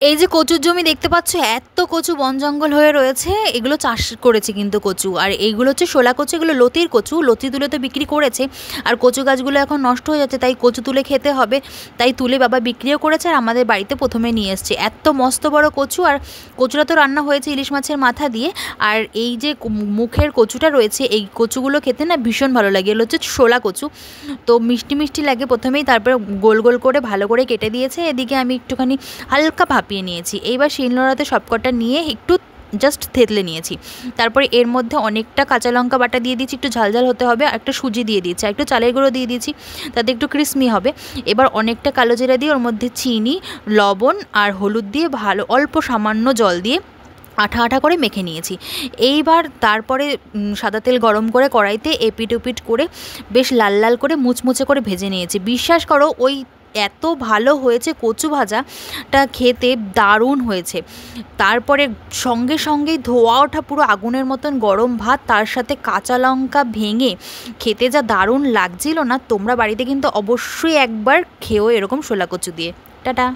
এই যে কচুর জমি দেখতে পাচ্ছ, এত কচু বন জঙ্গল হয়ে রয়েছে। এগুলো চাষ করেছে কিন্তু কচু, আর এইগুলো হচ্ছে শোলা কচু, এগুলো লতির কচু। লতি তুলে তো বিক্রি করেছে, আর কচু গাছগুলো এখন নষ্ট হয়ে যাচ্ছে, তাই কচু তুলে খেতে হবে, তাই তুলে বাবা বিক্রিও করেছে আর আমাদের বাড়িতে প্রথমে নিয়ে এসছে। এত মস্ত বড় কচু, আর কচুটা তো রান্না হয়েছে ইলিশ মাছের মাথা দিয়ে। আর এই যে মুখের কচুটা রয়েছে, এই কচুগুলো খেতে না ভীষণ ভালো লাগে। এগুলো হচ্ছে শোলা কচু, তো মিষ্টি মিষ্টি লাগে প্রথমেই, তারপরে গোল গোল করে ভালো করে কেটে দিয়েছে। এদিকে আমি একটুখানি হালকা ভাপিয়ে নিয়েছি। এইবার শিলনোড়াতে সবকটা নিয়ে একটু জাস্ট থেতলে নিয়েছি। তারপরে এর মধ্যে অনেকটা কাঁচা লঙ্কা বাটা দিয়ে দিয়েছি, একটু ঝাল ঝাল হতে হবে, আর একটু সুজি দিয়ে দিয়েছি, আর একটু চালের গুঁড়ো দিয়ে দিয়েছি, তাতে একটু ক্রিস্পি হবে। এবার অনেকটা কালো জিরা দিয়ে ওর মধ্যে চিনি, লবণ আর হলুদ দিয়ে ভালো অল্প সামান্য জল দিয়ে আঠা আঠা করে মেখে নিয়েছি। এইবার তারপরে সাদা তেল গরম করে কড়াইতে এপিট ওপিট করে বেশ লাল লাল করে মুচমুচে করে ভেজে নিয়েছি। বিশ্বাস করো, ওই এত ভালো হয়েছে কচু ভাজাটা, খেতে দারুণ হয়েছে। তারপরে সঙ্গে সঙ্গেই ধোয়া ওঠা পুরো আগুনের মতন গরম ভাত, তার সাথে কাঁচা লঙ্কা ভেঙে খেতে যা দারুণ লাগছিল না। তোমরা বাড়িতে কিন্তু অবশ্যই একবার খেও এরকম শোলা কচু দিয়ে। টাটা।